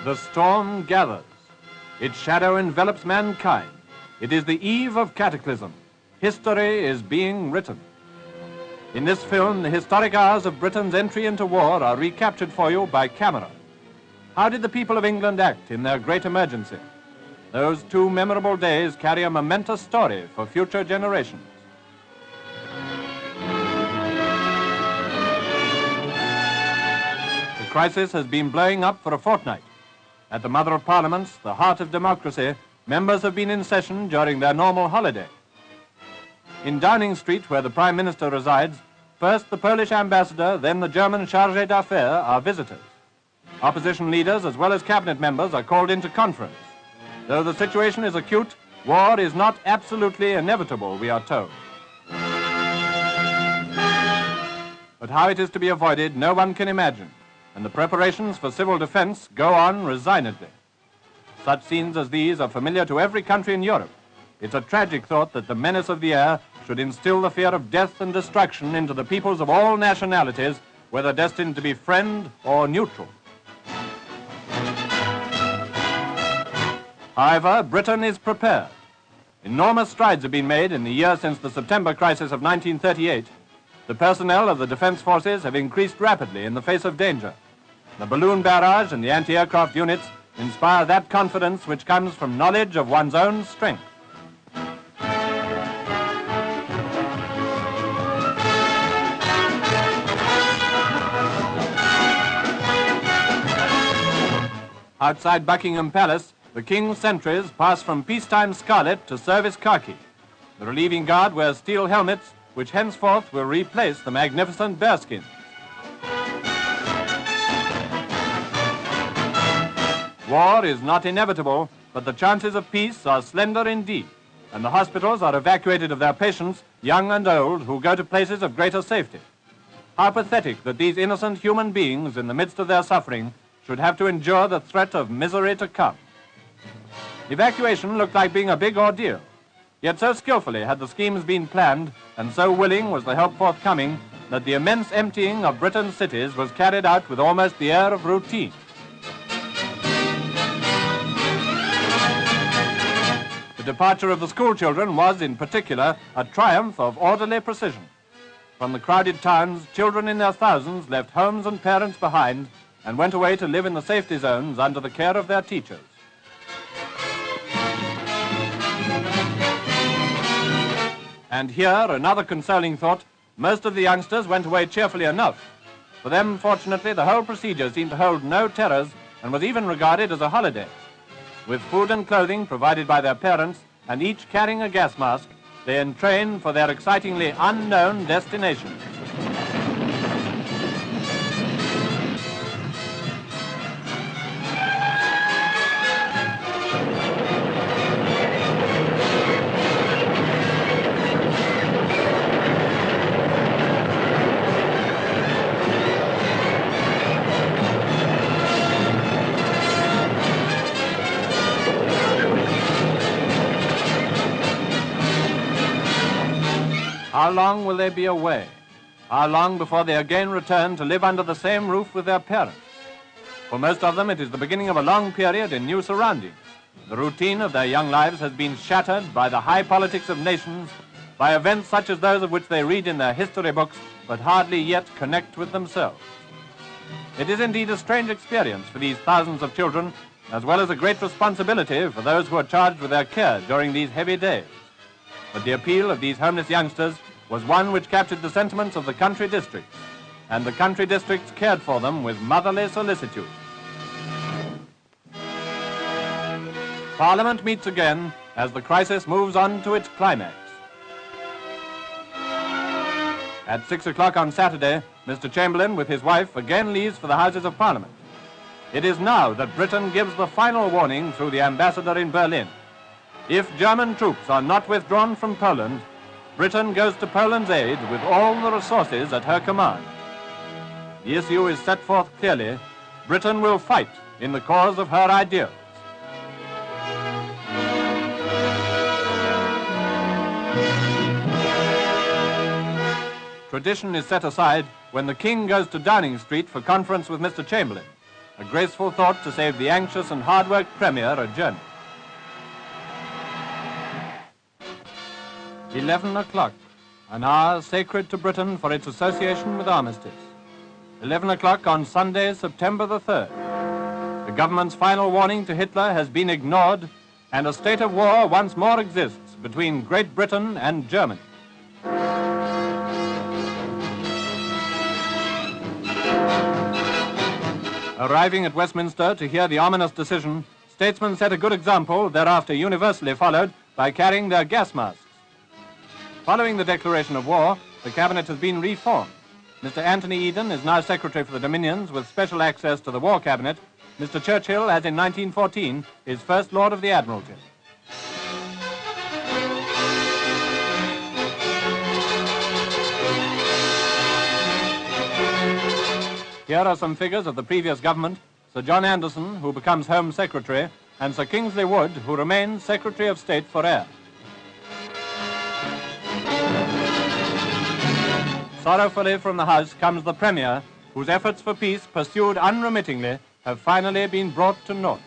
The storm gathers. Its shadow envelops mankind. It is the eve of cataclysm. History is being written. In this film, the historic hours of Britain's entry into war are recaptured for you by camera. How did the people of England act in their great emergency? Those 2 memorable days carry a momentous story for future generations. The crisis has been blowing up for a fortnight. At the Mother of Parliaments, the heart of democracy, members have been in session during their normal holiday. In Downing Street, where the Prime Minister resides, first the Polish ambassador, then the German Chargé d'Affaires are visitors. Opposition leaders as well as cabinet members are called into conference. Though the situation is acute, war is not absolutely inevitable, we are told. But how it is to be avoided, no one can imagine, and the preparations for civil defense go on resignedly. Such scenes as these are familiar to every country in Europe. It's a tragic thought that the menace of the air should instill the fear of death and destruction into the peoples of all nationalities, whether destined to be friend or neutral. However, Britain is prepared. Enormous strides have been made in the year since the September crisis of 1938. The personnel of the defense forces have increased rapidly in the face of danger. The balloon barrage and the anti-aircraft units inspire that confidence which comes from knowledge of one's own strength. Outside Buckingham Palace, the King's sentries pass from peacetime scarlet to service khaki. The relieving guard wears steel helmets, which henceforth will replace the magnificent bearskins. War is not inevitable, but the chances of peace are slender indeed, and the hospitals are evacuated of their patients, young and old, who go to places of greater safety. How pathetic that these innocent human beings, in the midst of their suffering, should have to endure the threat of misery to come. Evacuation looked like being a big ordeal, yet so skillfully had the schemes been planned, and so willing was the help forthcoming, that the immense emptying of Britain's cities was carried out with almost the air of routine. The departure of the school children was, in particular, a triumph of orderly precision. From the crowded towns, children in their thousands left homes and parents behind and went away to live in the safety zones under the care of their teachers. And here, another consoling thought, most of the youngsters went away cheerfully enough. For them, fortunately, the whole procedure seemed to hold no terrors and was even regarded as a holiday. With food and clothing provided by their parents, and each carrying a gas mask, they entrained for their excitingly unknown destinations. How long will they be away? How long before they again return to live under the same roof with their parents? For most of them, it is the beginning of a long period in new surroundings. The routine of their young lives has been shattered by the high politics of nations, by events such as those of which they read in their history books, but hardly yet connect with themselves. It is indeed a strange experience for these thousands of children, as well as a great responsibility for those who are charged with their care during these heavy days. But the appeal of these homeless youngsters was one which captured the sentiments of the country districts, and the country districts cared for them with motherly solicitude. Parliament meets again as the crisis moves on to its climax. At 6 o'clock on Saturday, Mr. Chamberlain with his wife again leaves for the Houses of Parliament. It is now that Britain gives the final warning through the ambassador in Berlin. If German troops are not withdrawn from Poland, Britain goes to Poland's aid with all the resources at her command. The issue is set forth clearly. Britain will fight in the cause of her ideals. Tradition is set aside when the King goes to Downing Street for conference with Mr. Chamberlain. a graceful thought to save the anxious and hard-worked Premier a journey. 11 o'clock, an hour sacred to Britain for its association with armistice. 11 o'clock on Sunday, September the 3rd. The government's final warning to Hitler has been ignored, and a state of war once more exists between Great Britain and Germany. Arriving at Westminster to hear the ominous decision, statesmen set a good example, thereafter universally followed by carrying their gas masks. Following the declaration of war, the cabinet has been reformed. Mr. Anthony Eden is now Secretary for the Dominions with special access to the War Cabinet. Mr. Churchill, as in 1914, is First Lord of the Admiralty. Here are some figures of the previous government: Sir John Anderson, who becomes Home Secretary, and Sir Kingsley Wood, who remains Secretary of State for Air. Sorrowfully from the House comes the Premier, whose efforts for peace, pursued unremittingly, have finally been brought to naught.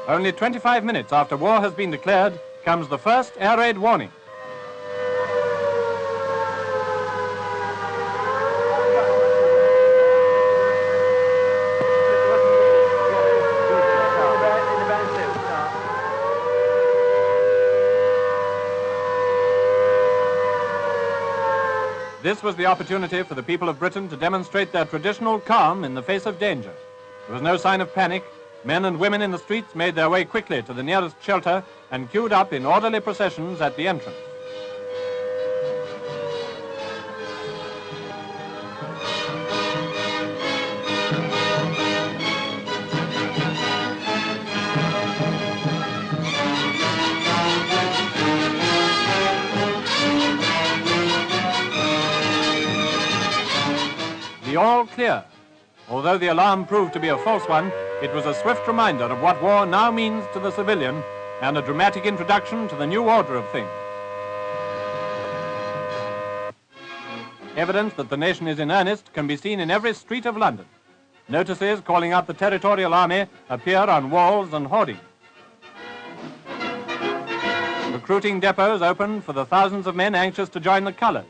Only 25 minutes after war has been declared comes the first air raid warning. This was the opportunity for the people of Britain to demonstrate their traditional calm in the face of danger. There was no sign of panic. Men and women in the streets made their way quickly to the nearest shelter and queued up in orderly processions at the entrance. The all clear. Although the alarm proved to be a false one, it was a swift reminder of what war now means to the civilian and a dramatic introduction to the new order of things. Evidence that the nation is in earnest can be seen in every street of London. Notices calling out the Territorial Army appear on walls and hoardings. Recruiting depots open for the thousands of men anxious to join the colours.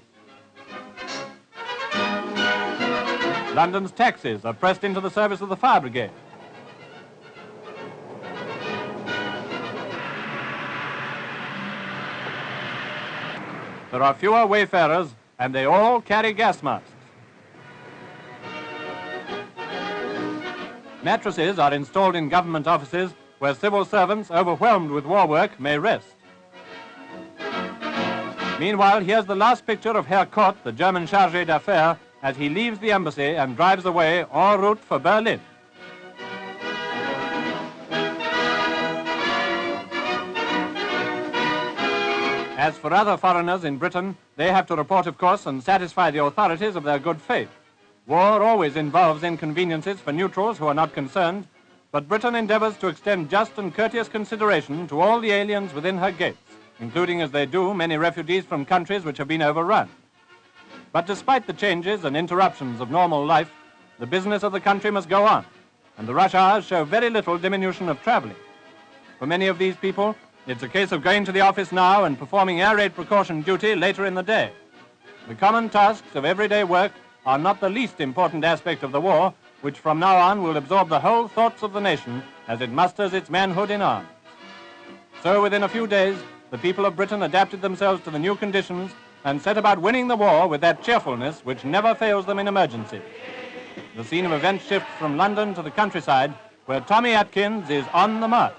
London's taxis are pressed into the service of the fire brigade. There are fewer wayfarers, and they all carry gas masks. Mattresses are installed in government offices where civil servants overwhelmed with war work may rest. Meanwhile, here's the last picture of Herr Kott, the German chargé d'affaires, as he leaves the embassy and drives away en route for Berlin. As for other foreigners in Britain, they have to report, of course, and satisfy the authorities of their good faith. War always involves inconveniences for neutrals who are not concerned, but Britain endeavors to extend just and courteous consideration to all the aliens within her gates, including, as they do, many refugees from countries which have been overrun. But despite the changes and interruptions of normal life, the business of the country must go on, and the rush hours show very little diminution of traveling. For many of these people, it's a case of going to the office now and performing air raid precaution duty later in the day. The common tasks of everyday work are not the least important aspect of the war, which from now on will absorb the whole thoughts of the nation as it musters its manhood in arms. So within a few days, the people of Britain adapted themselves to the new conditions and set about winning the war with that cheerfulness which never fails them in emergency. The scene of events shifts from London to the countryside, where Tommy Atkins is on the march.